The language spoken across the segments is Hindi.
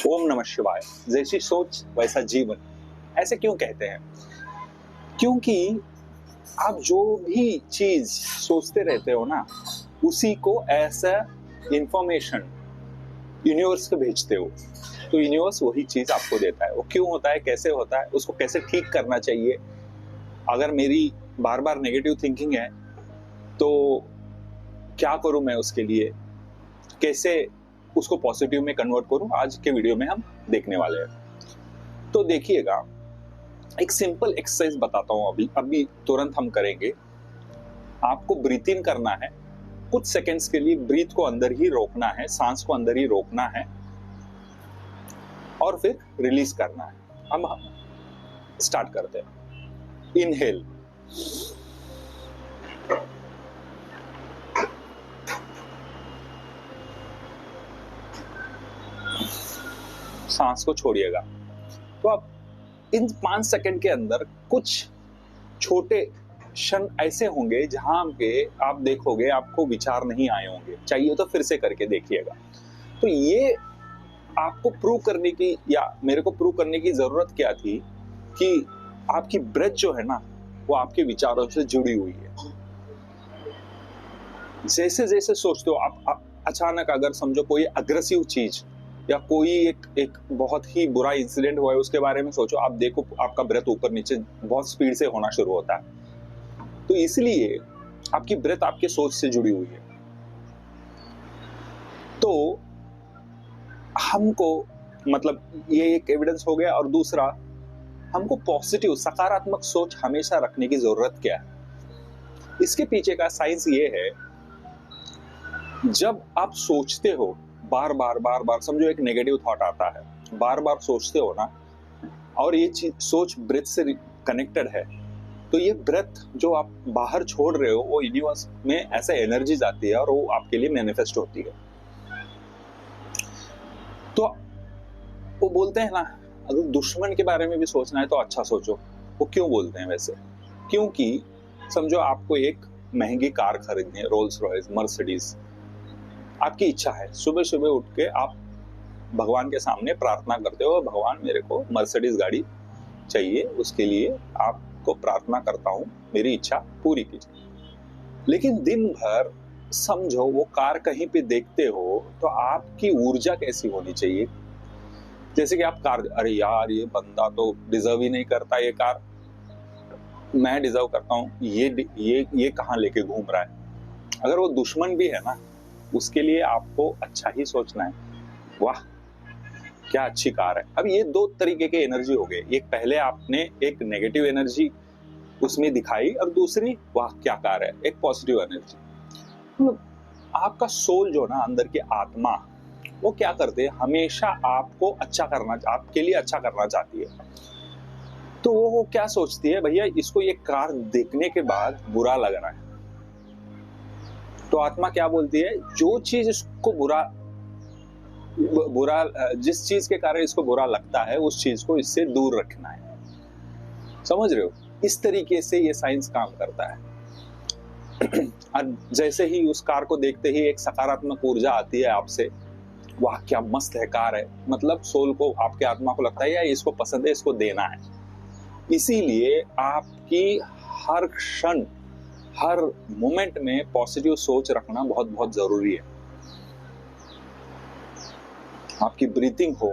ओम नमः शिवाय। जैसी सोच वैसा जीवन, ऐसे क्यों कहते हैं? क्योंकि आप जो भी चीज सोचते रहते हो ना, उसी को ऐसा इंफॉर्मेशन यूनिवर्स को भेजते हो, तो यूनिवर्स वही चीज आपको देता है। वो क्यों होता है, कैसे होता है, उसको कैसे ठीक करना चाहिए। अगर मेरी बार बार नेगेटिव थिंकिंग है तो क्या करूं मैं उसके लिए, कैसे उसको पॉजिटिव में कन्वर्ट करूं, आज के वीडियो में हम देखने वाले हैं। तो देखिएगा, एक सिंपल एक्सरसाइज बताता हूं, अभी तुरंत हम करेंगे। आपको ब्रीथ इन करना है, कुछ सेकंड्स के लिए ब्रीथ को अंदर ही रोकना है, सांस को अंदर ही रोकना है और फिर रिलीज करना है। हम स्टार्ट करते हैं। इनहेल, सांस को छोड़िएगा। तो आप इन 5 सेकंड के अंदर कुछ छोटे क्षण ऐसे होंगे जहां पे आप देखोगे आपको विचार नहीं आए होंगे। चाहिए तो फिर से करके देखिएगा। तो ये आपको प्रूव करने की, या मेरे को प्रूव करने की जरूरत क्या थी कि आपकी ब्रेथ जो है ना, वो आपके विचारों से जुड़ी हुई है। जैसे जैसे सोचते हो आप अचानक अगर समझो कोई अग्रेसिव चीज या कोई एक बहुत ही बुरा इंसिडेंट हुआ है, उसके बारे में सोचो, आप देखो आपका ब्रेथ ऊपर नीचे बहुत स्पीड से होना शुरू होता है। तो इसलिए आपकी ब्रेथ आपके सोच से जुड़ी हुई है। तो हमको मतलब ये एक एविडेंस हो गया। और दूसरा, हमको पॉजिटिव सकारात्मक सोच हमेशा रखने की जरूरत क्या है, इसके पीछे का साइंस ये है। जब आप सोचते हो बार बार समझो एक नेगेटिव थॉट आता है, बार बार सोचते हो ना, और ये चीज सोच ब्रेथ से कनेक्टेड है, तो ये ब्रेथ जो आप बाहर छोड़ रहे हो, वो यूनिवर्स में ऐसे एनर्जी आती है और वो आपके लिए मैनिफेस्ट होती है। तो वो बोलते हैं ना, अगर दुश्मन के बारे में भी सोचना है तो अच्छा सोचो। वो क्यों बोलते हैं वैसे? क्योंकि समझो आपको एक महंगी कार खरीदनी है, रोल्स रॉयस, मर्सिडीज। आपकी इच्छा है, सुबह सुबह उठ के आप भगवान के सामने प्रार्थना करते हो, भगवान मेरे को मर्सिडीज गाड़ी चाहिए, उसके लिए आपको प्रार्थना करता हूं, मेरी इच्छा पूरी कीजिए। लेकिन दिन भर समझो वो कार कहीं पे देखते हो, तो आपकी ऊर्जा कैसी होनी चाहिए? जैसे कि आप कार, अरे यार ये बंदा तो डिजर्व ही नहीं करता, ये कार मैं डिजर्व करता हूँ, ये कहाँ लेके घूम रहा है। अगर वो दुश्मन भी है ना, उसके लिए आपको अच्छा ही सोचना है। वाह क्या अच्छी कार है। अब ये 2 तरीके के एनर्जी हो गए। एक पहले आपने एक नेगेटिव एनर्जी उसमें दिखाई, और दूसरी वाह क्या कार है, एक पॉजिटिव एनर्जी। मतलब आपका सोल जो ना, अंदर की आत्मा, वो क्या करते हैं, हमेशा आपको अच्छा करना, आपके लिए अच्छा करना चाहती है। तो वो क्या सोचती है, भैया इसको ये कार देखने के बाद बुरा लग रहा है, तो आत्मा क्या बोलती है, जो चीज इसको बुरा, जिस चीज के कारण इसको बुरा लगता है, उस चीज को इससे दूर रखना है। समझ रहे हो? इस तरीके से ये साइंस काम करता है। और जैसे ही उस कार को देखते ही एक सकारात्मक ऊर्जा आती है आपसे, वाह क्या मस्त है कार है, मतलब सोल को, आपके आत्मा को लगता है यार इसको पसंद है, इसको देना है। इसीलिए आपकी हर क्षण, हर मोमेंट में पॉजिटिव सोच रखना बहुत बहुत जरूरी है। आपकी ब्रीथिंग हो,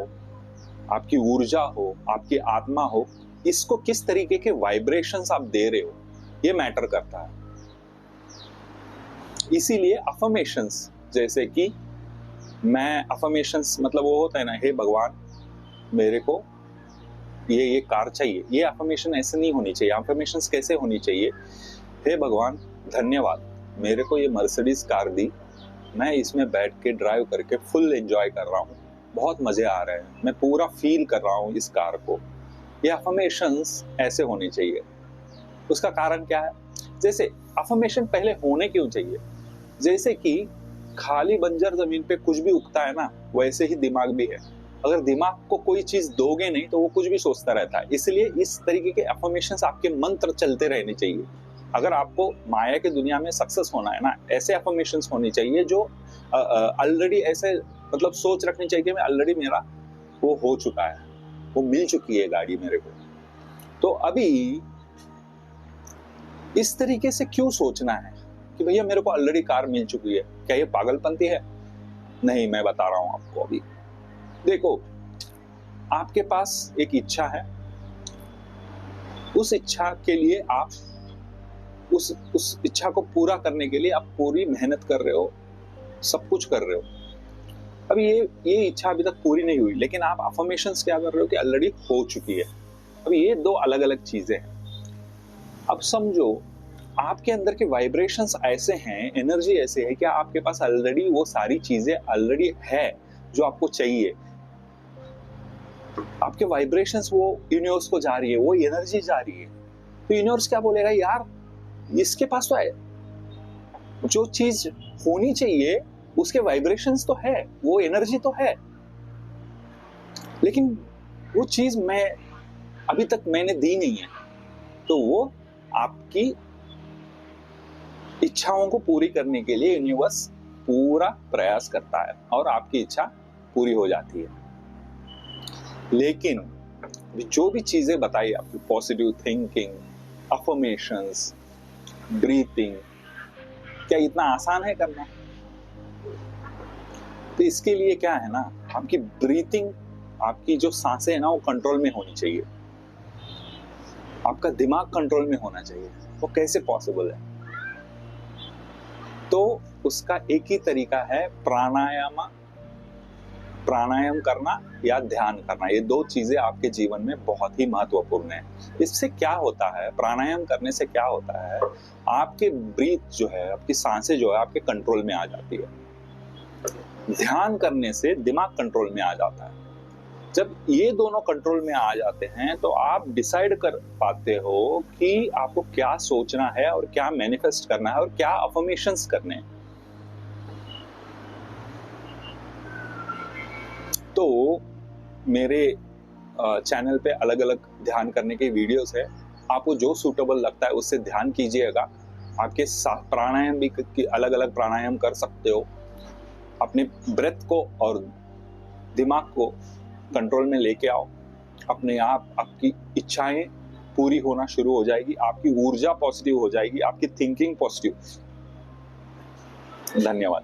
आपकी ऊर्जा हो, आपकी आत्मा हो, इसको किस तरीके के वाइब्रेशंस आप दे रहे हो, ये मैटर करता है। इसीलिए अफर्मेशंस, जैसे कि मैं अफर्मेशंस, मतलब वो होता है ना, हे भगवान मेरे को ये कार चाहिए, ये अफर्मेशन ऐसे नहीं होनी चाहिए। अफर्मेशंस कैसे होनी चाहिए, हे भगवान धन्यवाद, मेरे को ये मर्सिडीज कार दी, मैं इसमें बैठ के ड्राइव करके फुल एंजॉय कर रहा हूँ, बहुत मजे आ रहे हैं, मैं पूरा फील कर रहा हूँ इस कार को। ये अफर्मेशंस ऐसे होनी चाहिए। उसका कारण क्या है? जैसे अफर्मेशन पहले होने क्यों चाहिए? जैसे कि खाली बंजर जमीन पे कुछ भी उगता है ना, वैसे ही दिमाग भी है। अगर दिमाग को कोई चीज दोगे नहीं तो वो कुछ भी सोचता रहता है। इसलिए इस तरीके के अफर्मेशंस, आपके मंत्र चलते रहने चाहिए। अगर आपको माया की दुनिया में सक्सेस होना है ना, ऐसे अफर्मेशंस होनी चाहिए जो ऑलरेडी ऐसे, मतलब सोच रखनी चाहिए कि मैं ऑलरेडी, मेरा वो हो चुका है, वो मिल चुकी है गाड़ी मेरे को। तो अभी इस तरीके से क्यों सोचना है कि भैया मेरे को ऑलरेडी कार मिल चुकी है? क्या ये पागलपंती है? नहीं, मैं बता रहा हूं आपको। अभी देखो, आपके पास एक इच्छा है, उस इच्छा के लिए आप उस इच्छा को पूरा करने के लिए आप पूरी मेहनत कर रहे हो, सब कुछ कर रहे हो। अभी ये इच्छा अभी तक पूरी नहीं हुई, लेकिन आप अफर्मेशंस क्या कर रहे हो कि ऑलरेडी हो चुकी है। अभी ये दो अलग अलग चीजें हैं। अब समझो, आपके अंदर के वाइब्रेशंस ऐसे हैं, एनर्जी ऐसे है कि आपके पास ऑलरेडी वो सारी चीजें ऑलरेडी है जो आपको चाहिए। आपके वाइब्रेशंस वो यूनिवर्स को जा रही है, वो एनर्जी जा रही है। तो यूनिवर्स क्या बोलेगा, यार इसके पास तो है, जो चीज होनी चाहिए उसके वाइब्रेशंस तो है, वो एनर्जी तो है, लेकिन वो चीज अभी तक मैंने दी नहीं है। तो वो आपकी इच्छाओं को पूरी करने के लिए यूनिवर्स पूरा प्रयास करता है और आपकी इच्छा पूरी हो जाती है। लेकिन जो भी चीजें बताई आपकी, पॉजिटिव थिंकिंग, अफर्मेशंस, ब्रीथिंग, क्या इतना आसान है करना? तो इसके लिए क्या है ना, आपकी ब्रीथिंग, आपकी जो सांसें है ना, वो कंट्रोल में होनी चाहिए। आपका दिमाग कंट्रोल में होना चाहिए। वो कैसे पॉसिबल है? तो उसका एक ही तरीका है, प्राणायाम करना या ध्यान करना। ये दो चीजें आपके जीवन में बहुत ही महत्वपूर्ण है। इससे क्या होता है, प्राणायाम करने से क्या होता है, आपके ब्रीथ जो है, आपकी सांसें जो है, आपके कंट्रोल में आ जाती है। ध्यान करने से दिमाग कंट्रोल में आ जाता है। जब ये दोनों कंट्रोल में आ जाते हैं तो आप डिसाइड कर पाते हो कि आपको क्या सोचना है और क्या मैनिफेस्ट करना है और क्या अफर्मेशंस करने हैं। तो मेरे चैनल पे अलग अलग ध्यान करने के वीडियोस है, आपको जो सूटेबल लगता है उससे ध्यान कीजिएगा। आपके प्राणायाम भी अलग अलग प्राणायाम कर सकते हो। अपने ब्रेथ को और दिमाग को कंट्रोल में लेके आओ, अपने आप आपकी इच्छाएं पूरी होना शुरू हो जाएगी, आपकी ऊर्जा पॉजिटिव हो जाएगी, आपकी थिंकिंग पॉजिटिव। धन्यवाद।